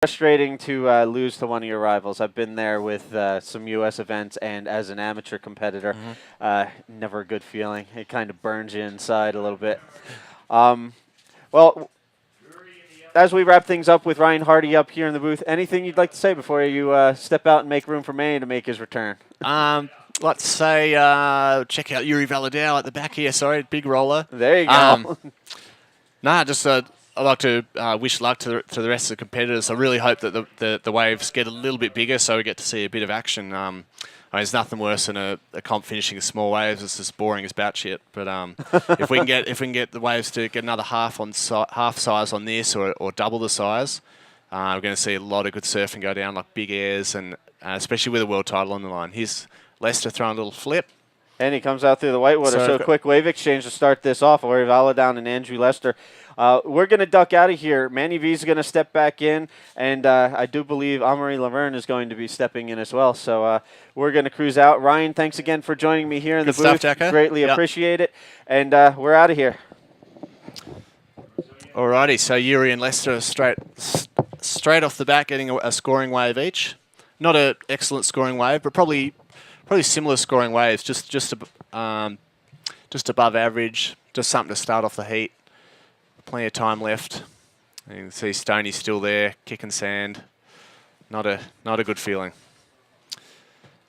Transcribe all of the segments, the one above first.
Frustrating to lose to one of your rivals. I've been there with some U.S. events, and as an amateur competitor, never a good feeling. It kind of burns you inside a little bit. Well, as we wrap things up with Ryan Hardy up here in the booth, anything you'd like to say before you step out and make room for Manny to make his return? Let's say check out Yuri Valadao at the back here. Sorry, big roller. There you go. I'd like to wish luck to the rest of the competitors. I really hope that the waves get a little bit bigger so we get to see a bit of action. There's nothing worse than a comp finishing a small waves. It's as boring as batshit. But if we can get the waves to get another half size on this or double the size, we're going to see a lot of good surfing go down, like big airs, and especially with a world title on the line. Here's Lester throwing a little flip. And he comes out through the whitewater. So a quick wave exchange to start this off. Larry Valadown and Andrew Lester. We're going to duck out of here. Manny V is going to step back in, and I do believe Amaury Laverne is going to be stepping in as well. So we're going to cruise out. Ryan, thanks again for joining me here in the booth. Jacko. Greatly appreciate it. And we're out of here. Alrighty, so Yuri and Lester are straight off the bat getting a scoring wave each. Not an excellent scoring wave, but probably similar scoring waves, just above average, just something to start off the heat. Plenty of time left. You can see Stoney's still there, kicking sand. Not a good feeling.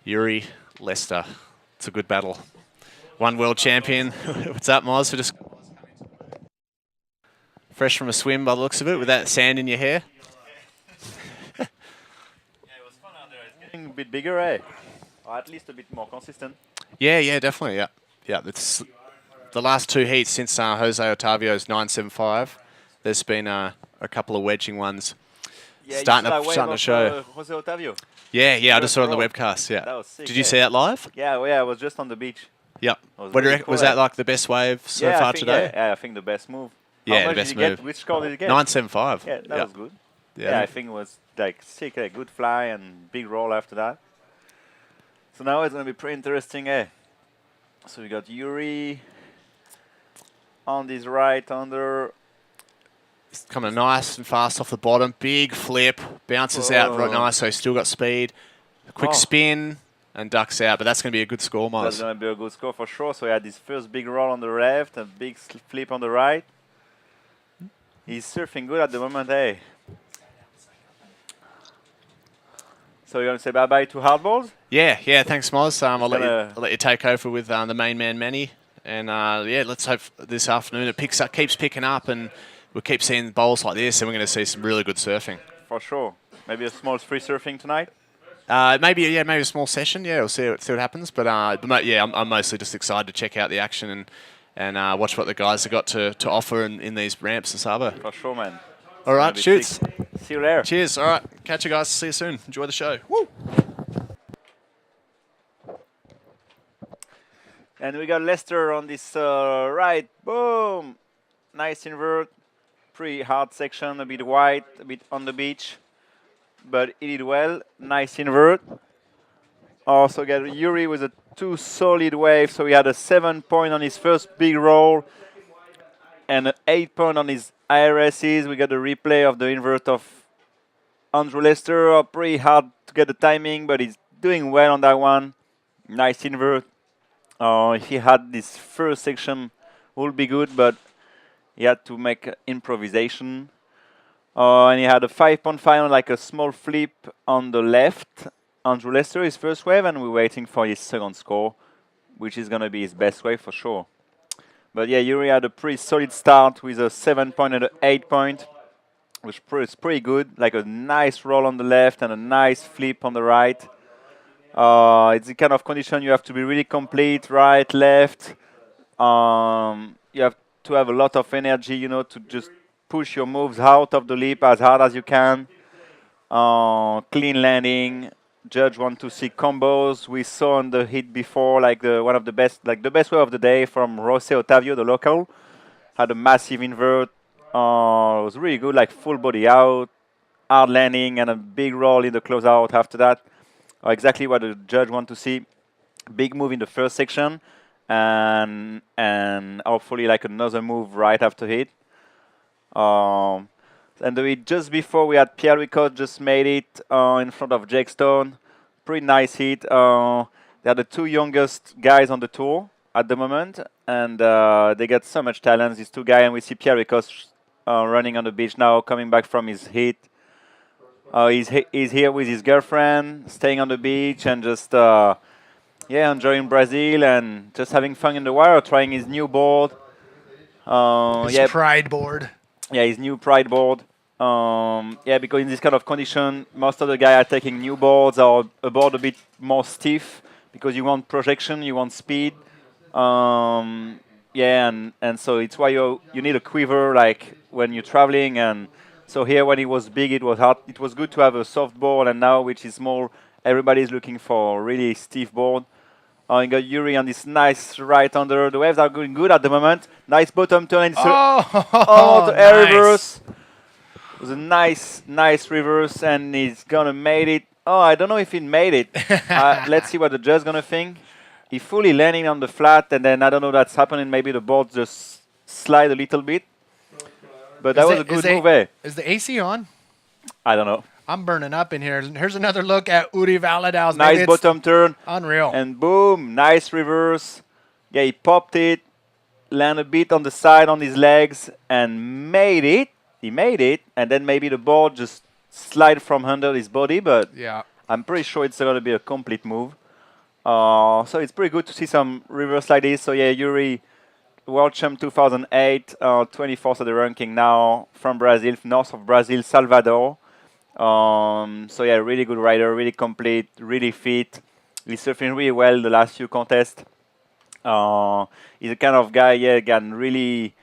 Yuri, Lester, it's a good battle. One world champion. What's up, Moz? Just fresh from a swim by the looks of it, with that sand in your hair. Yeah, it was fun out there. It's getting a bit bigger, eh? Or at least a bit more consistent. Yeah, definitely, yeah. It's the last two heats since Jose Otavio's 9.75. There's been a couple of wedging ones starting to show. Jose Otavio. Yeah, I just saw it on the webcast. Yeah. That was sick. Did you see that live? Yeah, I was just on the beach. Yep. Was, was that like the best wave so far today? Yeah, I think the best move. Yeah, the best move. Which score did you get? 9.75. Yeah, that was good. Yeah, I think it was like sick, a good fly and big roll after that. So now it's going to be pretty interesting, eh? So we got Yuri on this right under. It's coming nice and fast off the bottom. Big flip. Bounces out right nice, so he's still got speed. A quick spin and ducks out, but that's going to be a good score, Miles. That's going to be a good score for sure. So he had his first big roll on the left, a big flip on the right. He's surfing good at the moment, eh? So you're going to say bye-bye to hardballs? Yeah, thanks, Moz. I'll let you take over with the main man, Manny. And, let's hope this afternoon it keeps picking up, and we'll keep seeing bowls like this, and we're going to see some really good surfing. For sure. Maybe a small free surfing tonight? Maybe a small session. Yeah, we'll see what happens. But I'm mostly just excited to check out the action and watch what the guys have got to offer in these ramps in Sabo. For sure, man. All right, shoots. See you there. Cheers. All right, catch you guys. See you soon. Enjoy the show. Woo! And we got Lester on this right. Boom! Nice invert. Pretty hard section, a bit wide, a bit on the beach. But he did well. Nice invert. Also got Yuri with a 2 solid wave. So he had a 7 point on his first big roll and an 8 point on his IRSs. We got a replay of the invert of Andrew Lester. Pretty hard to get the timing, but he's doing well on that one. Nice invert. If he had this first section, would be good, but he had to make improvisation. And he had a 5.5 on like a small flip on the left. Andrew Lester, his first wave, and we're waiting for his second score, which is going to be his best wave for sure. But yeah, Yuri had a pretty solid start with a 7 point and an 8 point, which is pretty good. Like a nice roll on the left and a nice flip on the right. It's the kind of condition you have to be really complete, right, left. You have to have a lot of energy, to just push your moves out of the lip as hard as you can. Clean landing. Judge want to see combos. We saw on the hit before, like the best wave of the day from Jose Otavio, the local. Had a massive invert. It was really good, like full body out, hard landing, and a big roll in the closeout after that. Exactly what the judge want to see. Big move in the first section, and hopefully like another move right after hit. And the hit just before we had Pierre Ricot just made it in front of Jake Stone. Pretty nice hit. They are the two youngest guys on the tour at the moment, and they got so much talent, these two guys. And we see Pierre Ricot running on the beach now, coming back from his hit. He's here with his girlfriend, staying on the beach, and just enjoying Brazil and just having fun in the water, trying his new board. His pride board. Yeah, his new pride board. Because in this kind of condition, most of the guys are taking new boards or a board a bit more stiff because you want projection, you want speed. And so it's why you need a quiver like when you're traveling. And so here, when it was big, it was hard. It was good to have a soft board, and now, which is small, everybody's looking for a really stiff board. You got Yuri on this nice right under. The waves are going good at the moment. Nice bottom turn. The air reverse. It was a nice reverse, and he's gonna made it. Oh, I don't know if he made it. Let's see what the judge's gonna think. He fully landing on the flat, and then I don't know what's happening. Maybe the board just slide a little bit. But that was a good move, eh? Is the AC on? I don't know. I'm burning up in here. Here's another look at Uri Valadau's. Nice bottom turn. Unreal. And boom, nice reverse. Yeah, he popped it, landed a bit on the side on his legs, and made it. He made it, and then maybe the board just slide from under his body, but yeah, I'm pretty sure it's going to be a complete move. So it's pretty good to see some reverse like this. So yeah, Yuri, World Champ 2008, 24th of the ranking now, from Brazil, north of Brazil, Salvador. So yeah, really good rider, really complete, really fit. He's surfing really well the last few contests. He's the kind of guy, can really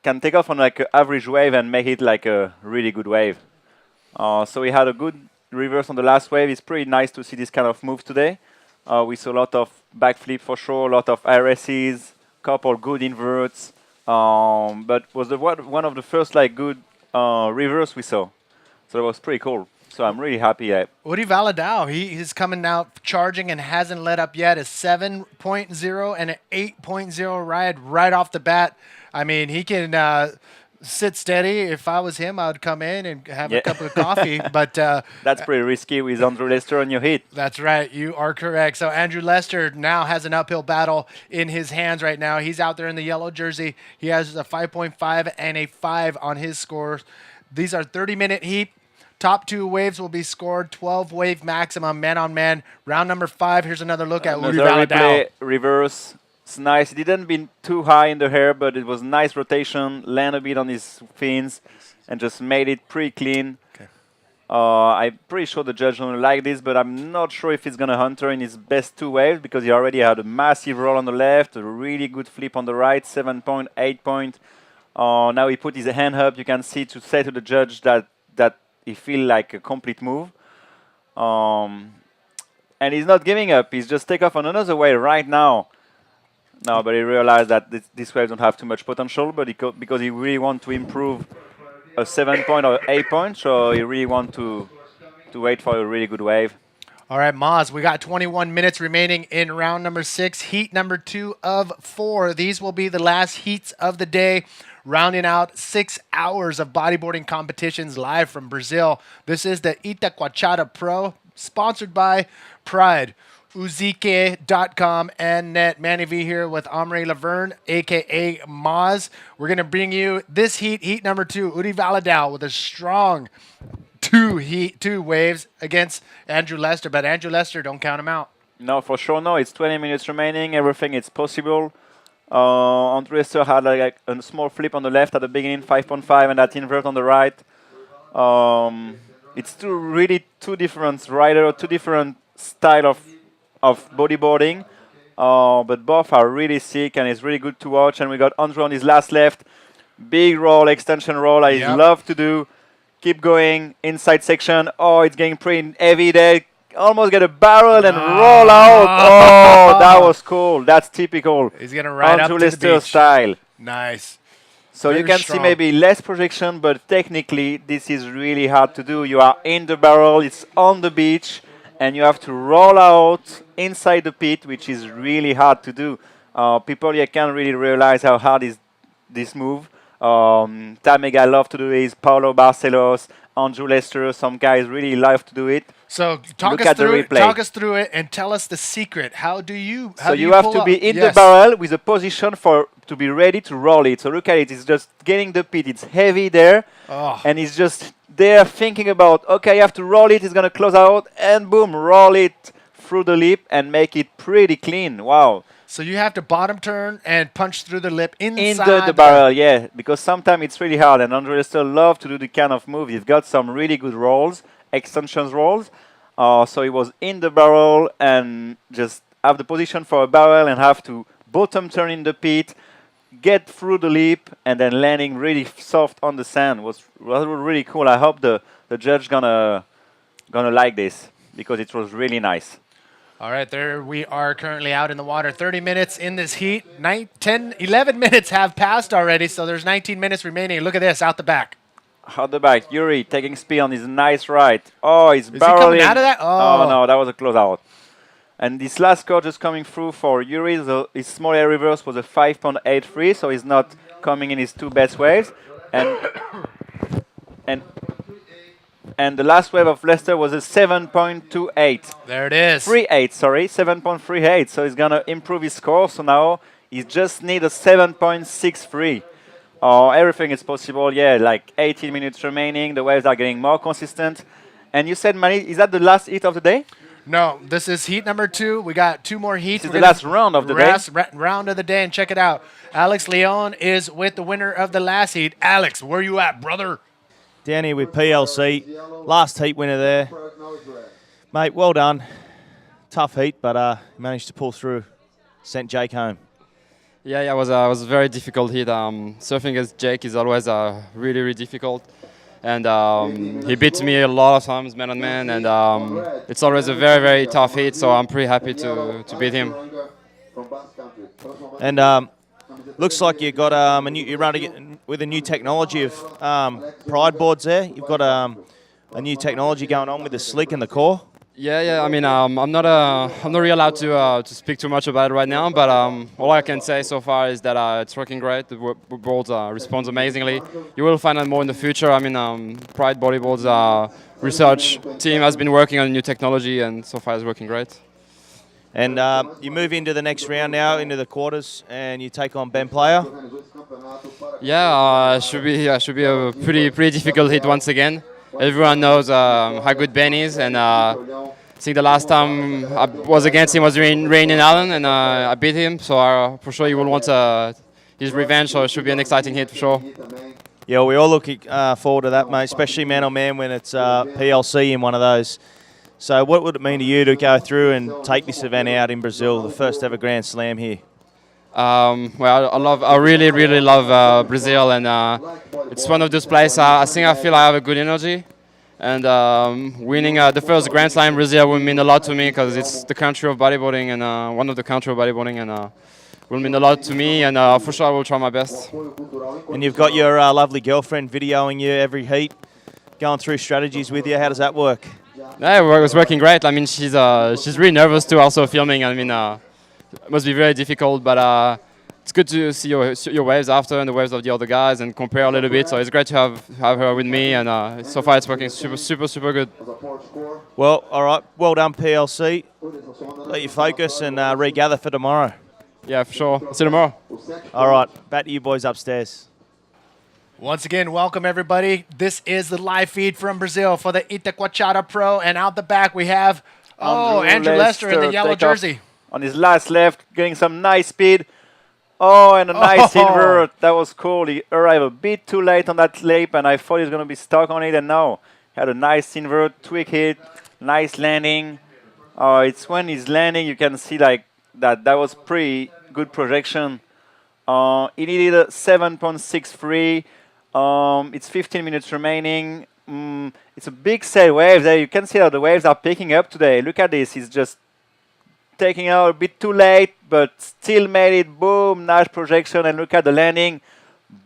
can take off on like an average wave and make it like a really good wave. So he had a good reverse on the last wave. It's pretty nice to see this kind of move today. We saw a lot of backflip for sure, a lot of RSEs, couple good inverts, but was one of the first good reverse we saw. So it was pretty cool. So I'm really happy. Uri Valadao, he's coming now charging and hasn't let up yet. A 7.0 and an 8.0 ride right off the bat. I mean, he can sit steady. If I was him, I would come in and have a cup of coffee. But that's pretty risky with Andrew Lester on your hit. That's right. You are correct. So Andrew Lester now has an uphill battle in his hands right now. He's out there in the yellow jersey. He has a 5.5 and a 5 on his scores. These are 30-minute heat. Top two waves will be scored 12 wave maximum, man on man. Round number 5. Here's another look at Uri Valadao. Reverse. It's nice. It didn't be too high in the hair, but it was nice rotation. Land a bit on his fins, and just made it pretty clean. Okay. I'm pretty sure the judge don't like this, but I'm not sure if he's gonna hunter in his best two waves because he already had a massive roll on the left, a really good flip on the right, 7 point, 8 point. Now he put his hand up. You can see to say to the judge that he feel like a complete move. And he's not giving up. He's just take off on another wave right now. No, but he realized that this wave don't have too much potential, but because he really want to improve a 7 point or 8 point, so he really want to wait for a really good wave. All right, Maz, we got 21 minutes remaining in round number 6, heat number 2 of 4. These will be the last heats of the day, rounding out 6 hours of bodyboarding competitions live from Brazil. This is the Itacoatiara Pro, sponsored by Pride. Uzike.com and net. Manny V here with Omri Laverne, a.k.a. Maz. We're going to bring you this heat number 2, Uri Valadao, with a strong two waves against Andrew Lester. But Andrew Lester, don't count him out. No, for sure no. It's 20 minutes remaining. Everything is possible. Andrew Lester had like a small flip on the left at the beginning, 5.5, and that invert on the right. It's two different riders, two different style of bodyboarding, but both are really sick and it's really good to watch. And we got Andrew on his last left, big roll, extension roll. I love to do. Keep going, inside section. Oh, it's getting pretty heavy there. Almost get a barrel and roll out. Oh, that was cool. That's typical. He's gonna ride Andrew up to Lester the beach. style. Nice. So Very you can strong. see maybe less projection, but technically this is really hard to do. You are in the barrel, it's on the beach, and you have to roll out inside the pit, which is really hard to do. People can't really realize how hard is this move. Tamega love to do it. Paulo Barcelos, Andrew Lester, some guys really love to do it. So talk Look us at the through it. replay. Talk us through it and tell us the secret. How do you? How So do you have pull to up? be in the Yes. barrel with a position to be ready to roll it. So look at it. It's just getting the pit. It's heavy there, Oh. and it's just there thinking about, okay, you have to roll it. It's gonna close out, and boom, roll it through the lip and make it pretty clean. Wow. So you have to bottom turn and punch through the lip In inside the barrel, yeah, because sometimes it's really hard, and Andre still love to do the kind of move. He's got some really good rolls, extensions rolls. So he was in the barrel and just have the position for a barrel and have to bottom turn in the pit, get through the lip, and then landing really soft on the sand was really cool. I hope the judge gonna like this because it was really nice. All right, there we are currently out in the water. 30 minutes in this heat. 11 minutes have passed already, so there's 19 minutes remaining. Look at this, out the back. Out the back, Yuri taking speed on his nice right. Oh, he's Is he barreling. coming out of that? Oh Oh. no, that was a closeout. And this last score just coming through for Yuri, his small air reverse was a 5.83, so he's not coming in his two best waves. And and the last wave of Lester was a 7.28. There it is. 38, sorry, 7.38. So he's gonna improve his score. So now he just need a 7.63. Everything is possible. Yeah, like 18 minutes remaining. The waves are getting more consistent. And you said, Manny, is that the last heat of the day? No, this is heat number 2. We got 2 more heats. This is We're the gonna- last round of the day. Round of the day, and check it out. Alex Leon is with the winner of the last heat. Alex, where you at, brother? Down here with PLC, last heat winner there. Mate, well done. Tough heat, but managed to pull through. Sent Jake home. Yeah, it was a very difficult heat. Surfing against Jake is always really, really difficult. And he beats me a lot of times, man on man. And it's always a very, very tough heat, so I'm pretty happy to beat him. And looks like you got you're running with a new technology of pride boards there. You've got a new technology going on with the slick and the core. Yeah. I mean, I'm not really allowed to speak too much about it right now. But all I can say so far is that it's working great. The boards responds amazingly. You will find out more in the future. I mean, Pride Bodyboards research team has been working on new technology, and so far it's working great. And you move into the next round now, into the quarters, and you take on Ben Player. Yeah, should be a pretty difficult hit once again. Everyone knows how good Ben is, and I think the last time I was against him was during Rain in Allen, and I beat him. So for sure he will want his revenge. So it should be an exciting hit for sure. Yeah, we all look forward to that, mate, especially man on man when it's PLC in one of those. So what would it mean to you to go through and take this event out in Brazil, the first ever Grand Slam here? Well, I really love Brazil, and it's one of those places I feel I have a good energy, and winning the first Grand Slam in Brazil will mean a lot to me because it's the country of bodyboarding and one of the country of bodyboarding, and will mean a lot to me, and for sure I will try my best. And you've got your lovely girlfriend videoing you every heat, going through strategies with you. How does that work? Yeah, it was working great. I mean, she's really nervous too, also filming. I mean, it must be very difficult, but it's good to see your waves after and the waves of the other guys and compare a little bit. So it's great to have her with me, and so far it's working super good. Well, all right. Well done, PLC. Let you focus and regather for tomorrow. Yeah, for sure. See you tomorrow. All right. Back to you boys upstairs. Once again, welcome everybody. This is the live feed from Brazil for the Itacoatiara Pro, and out the back we have Andrew Lester in the yellow take off jersey. on his last left, getting some nice speed. Oh, and a nice invert. That was cool. He arrived a bit too late on that lip, and I thought he was going to be stuck on it, and no. He had a nice invert, tweak hit, nice landing. It's when he's landing, you can see like that was pretty good projection. He needed a 7.63. It's 15 minutes remaining. It's a big sail wave there. You can see how the waves are picking up today. Look at this. He's just taking out a bit too late, but still made it. Boom, nice projection. And look at the landing.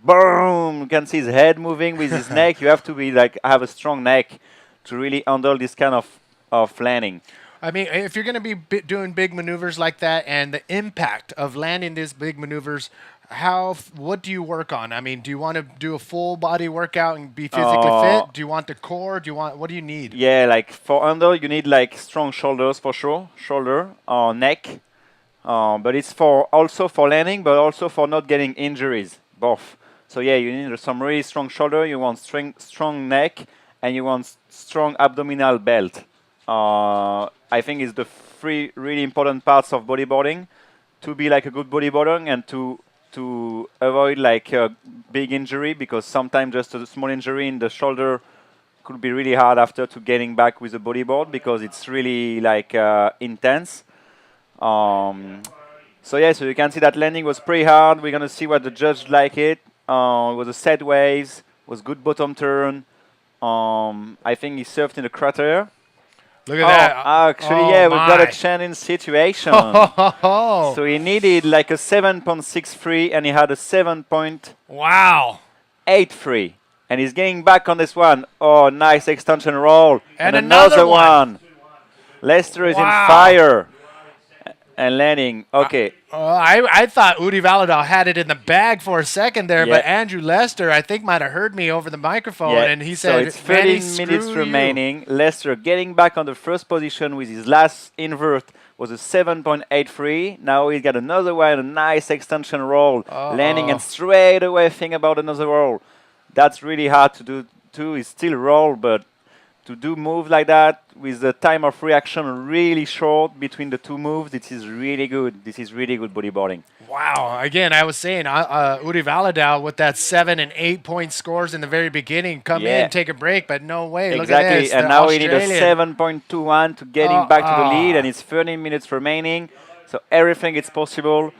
Boom. You can see his head moving with his neck. You have to be like have a strong neck to really handle this kind of landing. I mean, if you're going to be doing big maneuvers like that and the impact of landing these big maneuvers, What do you work on? I mean, do you want to do a full body workout and be physically Uh, fit? Do you want the core? What do you need? Yeah, like for under, you need like strong shoulders for sure, shoulder or neck. But it's for also for landing, but also for not getting injuries, both. So yeah, you need some really strong shoulder. You want strong neck, and you want strong abdominal belt. I think it's the three really important parts of bodyboarding to be like a good bodyboarder and to avoid like a big injury, because sometimes just a small injury in the shoulder could be really hard after to getting back with the bodyboard, because it's really like intense. Um, so yeah, so you can see that landing was pretty hard. We're gonna see what the judge like it. It was a set waves, was good bottom turn. I think he surfed in the crater. Look at that. Actually, Oh yeah, we've got a my. challenge situation. Oh, So he needed like a 7.63 and he had a 7.83. wow. And he's getting back on this one. Oh, nice extension roll. And another another one. Lester is in Wow. fire. And landing. Okay. I thought Udi Valadao had it in the bag for a second there, but Yeah. Andrew Lester, I think, might have heard me over the microphone, Yeah, and he so said, it's "Manny, 13 minutes screw you." remaining. Lester getting back on the first position with his last invert was a 7.83. Now he's got another one, a nice extension roll, landing and straight away think about another roll. That's really hard to do too. It's still roll, but to do move like that with the time of reaction really short between the two moves, this is really good. This is really good bodyboarding. Wow. Again, I was saying, Udi Valadao with that 7 and 8 point scores in the very beginning, come Yeah. in, take a break, but no way. Look Exactly, at this. and the now we need a Australian. 7.21 to getting back to the lead, and it's 13 minutes remaining, so everything is possible.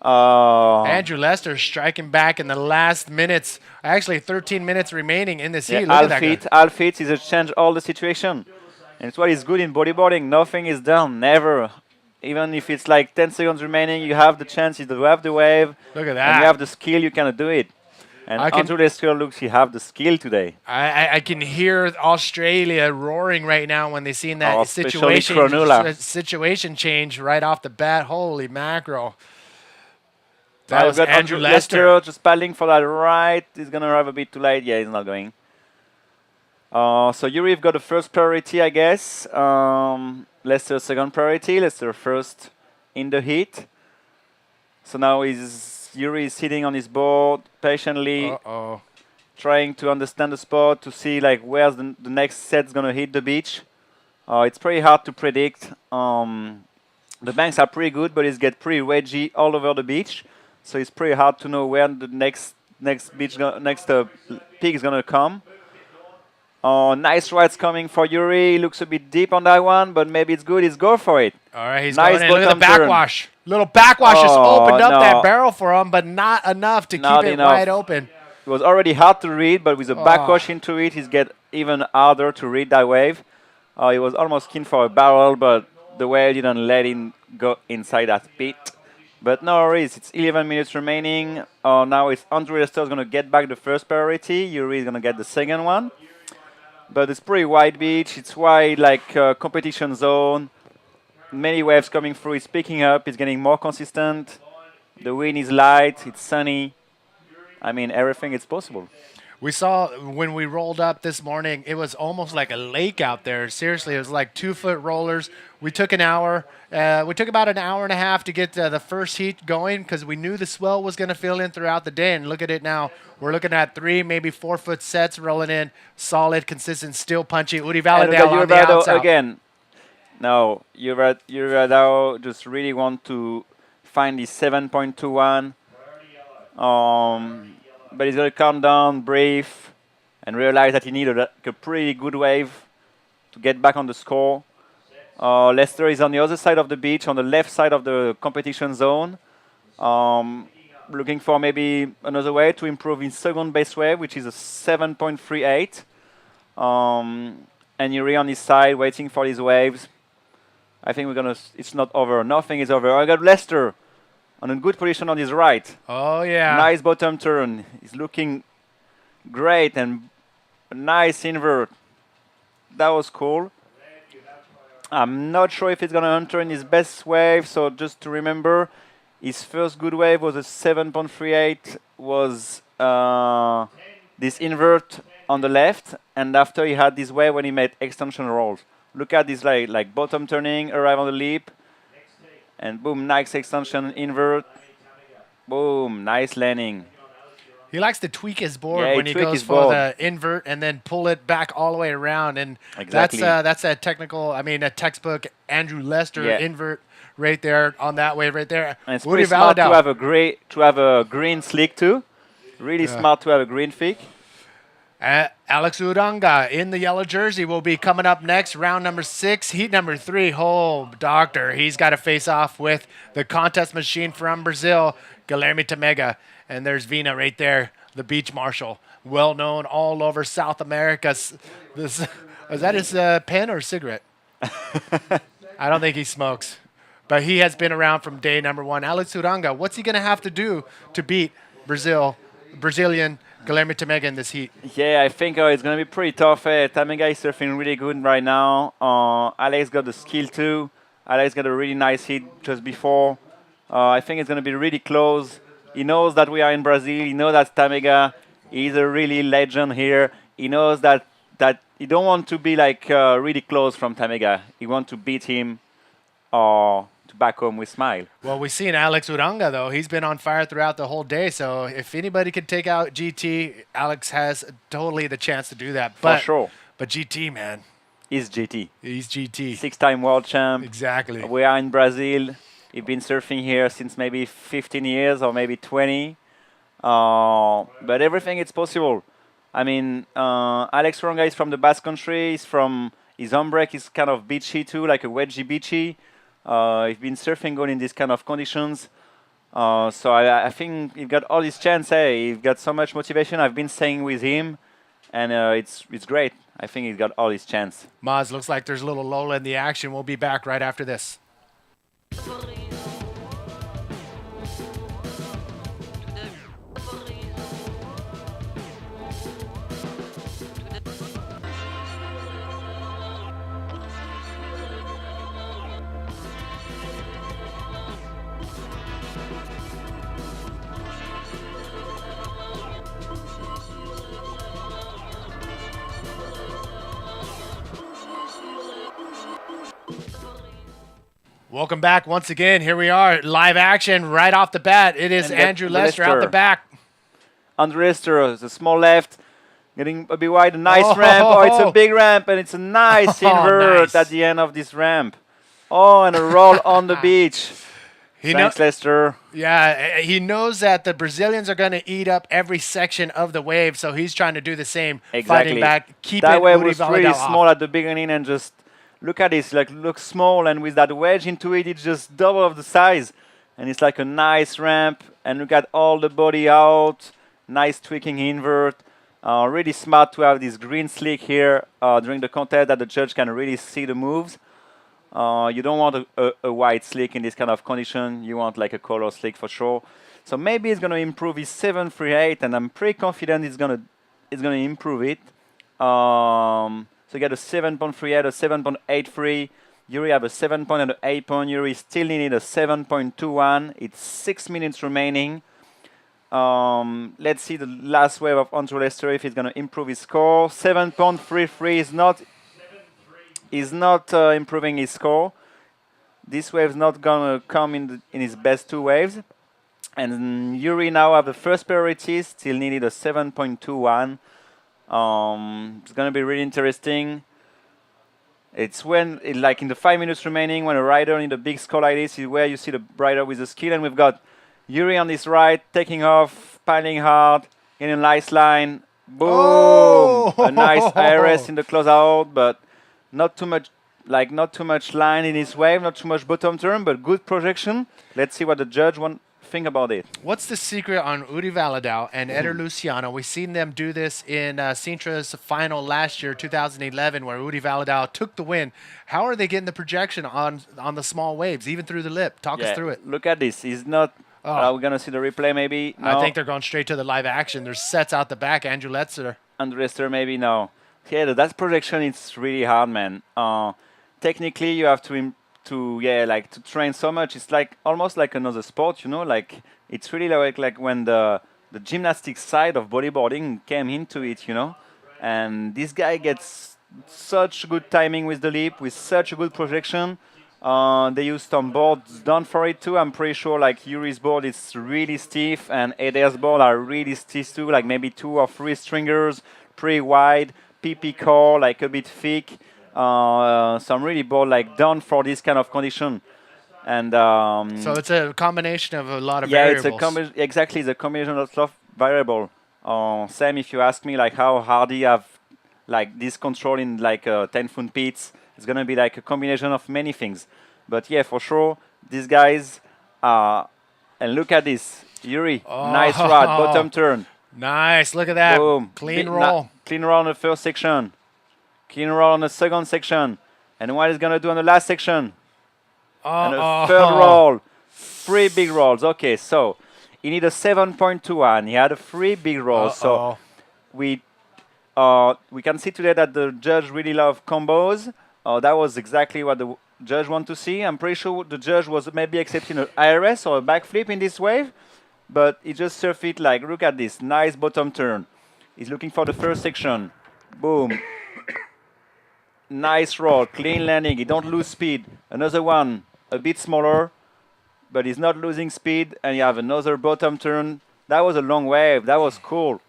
Andrew Lester striking back in the last minutes. Actually, 13 minutes remaining in this heat. Yeah, Look at that guy. Al Fitz is a change all the situation, and it's what is good in bodyboarding. Nothing is done, never. Even if it's like 10 seconds remaining, you have the chance to have the wave. Look at And you that. have the skill, you can do it. And I can- Andrew Lester looks, he have the skill today. I can hear Australia roaring right now when they seen that Oh, especially Cronulla. situation change right off the bat. Holy mackerel. That I've was got Andrew Lester. just paddling for that right. He's going to arrive a bit too late. Yeah, he's not going. So Yuri've got the first priority, I guess. Lester second priority. Lester first in the heat. So now Yuri is sitting on his board patiently, Uh-oh. trying to understand the spot to see like where's the next set's going to hit the beach. It's pretty hard to predict. The banks are pretty good, but it's get pretty wedgy all over the beach. So it's pretty hard to know where the next peak is gonna come. Nice rides coming for Yuri. Looks a bit deep on that one, but maybe it's good. He's go for it. All right, he's Nice going in. Look at the bottom turn. backwash. Little backwash just Oh, opened up that no. barrel for him, but not enough to Not keep it enough. wide open. It was already hard to read, but with a backwash into it, he's get even harder to read that wave. He was almost keen for a barrel, but the wave didn't let him go inside that pit. But no worries, it's 11 minutes remaining. Now it's Andrew Lester is going to get back the first priority. Yuri is going to get the second one. But it's pretty wide beach. It's wide, like competition zone. Many waves coming through. It's picking up. It's getting more consistent. The wind is light. It's sunny. I mean, everything is possible. We saw when we rolled up this morning, it was almost like a lake out there. Seriously, it was like 2-foot rollers. We took an hour. We took about an hour and a half to get the first heat going because we knew the swell was going to fill in throughout the day. And look at it now. We're looking at 3, maybe 4-foot sets rolling in. Solid, consistent, still punchy. Udi And Valadao on the outside. again. No, Yurado just really want to find the 7.21. But he's going to calm down, breathe, and realize that he needed a pretty good wave to get back on the score. Lester is on the other side of the beach, on the left side of the competition zone, looking for maybe another way to improve his second base wave, which is a 7.38. And Yuri on his side, waiting for his waves. I think it's not over. Nothing is over. I got Lester on a good position on his right. Oh, yeah. Nice bottom turn. He's looking great and a nice invert. That was cool. I'm not sure if he's going to enter in his best wave, so just to remember, His first good wave was a 7.38, was this invert on the left, and after he had this wave when he made extension rolls. Look at this like bottom turning, arrive on the lip, and boom, nice extension, invert, boom, nice landing. He likes to tweak his board Yeah, when he he tweak goes his for board. the invert and then pull it back all the way around. And Exactly. that's a technical, I mean, a textbook Andrew Lester Yeah. invert right there on that wave right there. And it's Woody pretty smart to Valadao. have a green slick too. Really smart to have a green flick. Alex Uranga in the yellow jersey will be coming up next. Round number 6, heat number 3. Oh, doctor. He's got to face off with the contest machine from Brazil, Guilherme Tamega. And there's Vina right there, the beach marshal, well known all over South America. Is that his pen or cigarette? I don't think he smokes. But he has been around from day number 1. Alex Uranga, what's he going to have to do to beat Brazilian Guilherme Tamega in this heat? Yeah, I think it's going to be pretty tough. Tamega is surfing really good right now. Alex got the skill too. Alex got a really nice hit just before. I think it's going to be really close. He knows that we are in Brazil. He knows that Tamega is a really legend here. He knows that he don't want to be like really close from Tamega. He wants to beat him or to back home with smile. Well, we've seen Alex Uranga, though. He's been on fire throughout the whole day. So if anybody can take out GT, Alex has totally the chance to do that. For sure. But GT, man, He's GT. he's GT. 6-time world champ. Exactly. We are in Brazil. He's been surfing here since maybe 15 years or maybe 20. But everything is possible. I mean, Alex Uranga is from the Basque Country. His home break is kind of beachy too, like a wedgie beachy. He's been surfing good in these kind of conditions. So I think he's got all his chance. He's got so much motivation. I've been staying with him, and it's great. I think he's got all his chance. Maz, looks like there's a little lull in the action. We'll be back right after this. Welcome back once again. Here we are, live action right off the bat. It is And get Andrew Lester out the Lester. back. Andrew Lester, the small left, getting a bit wide, a nice ramp. Oh, it's a big ramp, and it's a nice invert nice. at the end of this ramp. Oh, and a roll on the beach. Thanks, Lester. Yeah, he knows that the Brazilians are going to eat up every section of the wave, so he's trying to do the same, fighting back, keep that it wave Uri was Valadao really off. small at the beginning, and just look at this, like looks small, and with that wedge into it, it's just double of the size, and it's like a nice ramp. And look at all the body out, nice tweaking invert. Really smart to have this green slick here during the contest that the judge can really see the moves. You don't want a white slick in this kind of condition. You want like a color slick for sure. So maybe it's going to improve his 7.38, and I'm pretty confident it's going to improve it. So you get a 7.38, a 7.83. Yuri have a 7 point and an 8 point. Yuri still needed a 7.21. It's 6 minutes remaining. Let's see the last wave of Andrew Lester if he's going to improve his score. 7.33 is not improving his score. This wave is not going to come in his best 2 waves. And Yuri now have the first priority, still needed a 7.21. It's going to be really interesting. It's when, like in the 5 minutes remaining, when a rider in a big score like this is where you see the rider with the skill. And we've got Yuri on this right, taking off, piling hard, getting a nice line. Boom! Oh! A nice IRS in the closeout, but not too much line in his wave, not too much bottom turn, but good projection. Let's see what the judge think about it. What's the secret on Uri Valadao and Eder Luciano? We've seen them do this in Sintra's final last year, 2011, where Uri Valadao took the win. How are they getting the projection on the small waves, even through the lip? Talk us through it. Look at this. He's not... we're going to see the replay maybe. No. I think they're going straight to the live action. There's sets out the back. Andrew Lester. Andrew Lester maybe no. Yeah, that projection is really hard, man. Technically, you have to to train so much. It's like almost like another sport, like it's really like when the gymnastics side of bodyboarding came into it, and this guy gets such good timing with the leap, with such a good projection. They use some boards done for it too. I'm pretty sure like Yuri's board is really stiff and Eder's board are really stiff too, like maybe 2 or 3 stringers, pretty wide, PP core, like a bit thick. Some really board like done for this kind of condition. And So it's a combination of a lot of yeah, variables. exactly the combination of stuff variable. Same if you ask me like how Hardy have like this control in like 10-foot pits. It's gonna be like a combination of many things. But yeah, for sure, these guys and look at this. Yuri, nice rod, bottom turn. Nice. Look at that. Boom. Clean roll. Clean roll on the first section. Clean roll on the second section. And what is gonna do on the last section? And a third roll. 3 big rolls. Okay, so he need a 7.21. He had a 3 big rolls. So we can see today that the judge really love combos. That was exactly what the judge want to see. I'm pretty sure the judge was maybe accepting an IRS or a backflip in this wave, but he just surfed it like, look at this, nice bottom turn. He's looking for the first section. Boom. Nice roll, clean landing. He don't lose speed. Another one, a bit smaller, but he's not losing speed. And you have another bottom turn. That was a long wave. That was cool.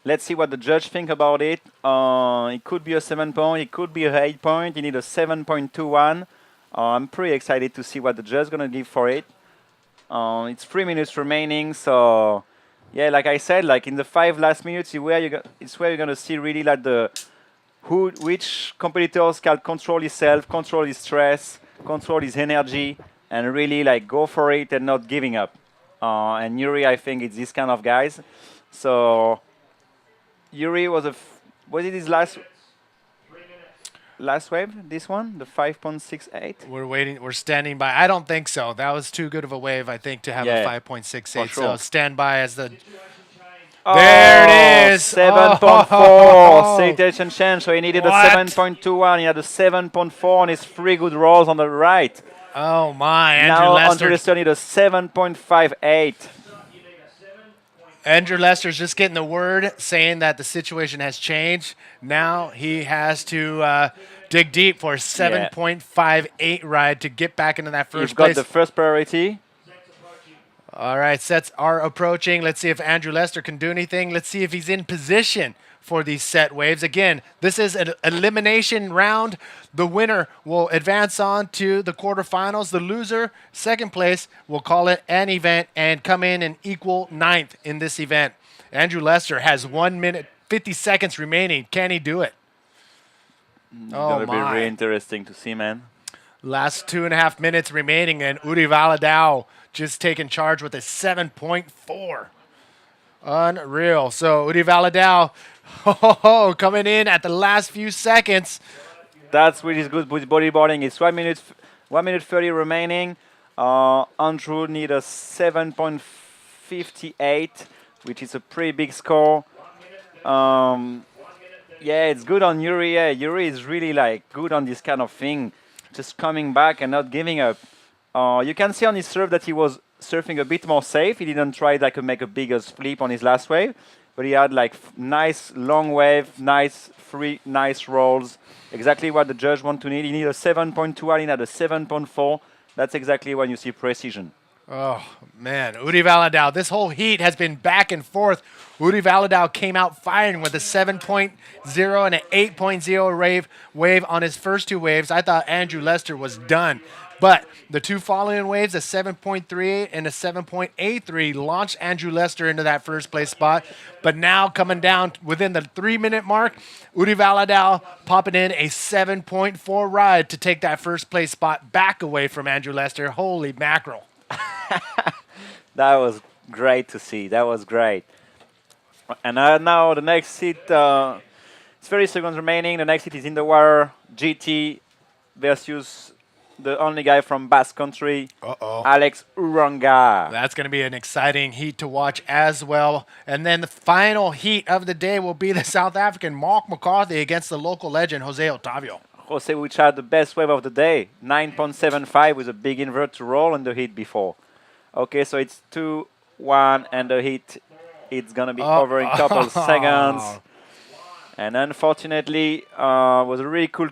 Let's see what the judge think about it. It could be a 7 point. It could be a 8 point. You need a 7.21. I'm pretty excited to see what the judge is going to give for it. It's 3 minutes remaining. So, yeah, like I said, like in the 5 last minutes, it's where you're going to see really like which competitors can control himself, control his stress, control his energy, and really like go for it and not giving up. And Yuri, I think it's this kind of guys. So Yuri was was it his last wave? This one, the 5.68. We're waiting. We're standing by. I don't think so. That was too good of a wave, I think, to have a 5.68. sure. So stand by as the. Oh, There it is. 7.4. Oh. Situation change. So he needed What? a 7.21. He had a 7.4 and his 3 good rolls on the right. Oh my, Andrew Now Lester. Andrew Lester need a 7.58. Andrew Lester's just getting the word saying that the situation has changed. Now he has to dig deep for a 7.58 ride to get back into that first You've got place. the first priority. All right, sets are approaching. Let's see if Andrew Lester can do anything. Let's see if he's in position for these set waves. Again, this is an elimination round. The winner will advance on to the quarterfinals. The loser, second place, will call it an event and come in and equal 9th in this event. Andrew Lester has 1 minute, 50 seconds remaining. Can he do it? Gonna be really interesting to see, man. Last 2.5 minutes remaining, and Uri Valadao just taking charge with a 7.4. Unreal. So Uri Valadao coming in at the last few seconds. That's really good with bodyboarding. It's 1 minute 30 remaining. Andrew need a 7.58, which is a pretty big score. Yeah, it's good on Yuri. Yeah, Yuri is really like good on this kind of thing, just coming back and not giving up. You can see on his serve that he was surfing a bit more safe. He didn't try like to make a bigger flip on his last wave, but he had like nice long wave, nice free, nice rolls. Exactly what the judge want to need. He need a 7.2, he had a 7.4. That's exactly when you see precision. Oh, man. Uri Valadao. This whole heat has been back and forth. Uri Valadao came out firing with a 7.0 and an 8.0 wave on his first 2 waves. I thought Andrew Lester was done. But the 2 following waves, a 7.38 and a 7.83, launched Andrew Lester into that first place spot. But now coming down within the 3-minute mark, Uri Valadao popping in a 7.4 ride to take that first place spot back away from Andrew Lester. Holy mackerel. That was great to see. That was great. And now the next hit, it's 30 seconds remaining. The next hit is in the water. GT versus the only guy from Basque Country, Alex Uranga. That's going to be an exciting heat to watch as well. And then the final heat of the day will be the South African Mark McCarthy against the local legend, Jose Otavio. Jose, which had the best wave of the day, 9.75 with a big invert to roll on the hit before. Okay, so it's 2-1 and the hit. It's gonna be over in a couple seconds. And unfortunately, was a really cool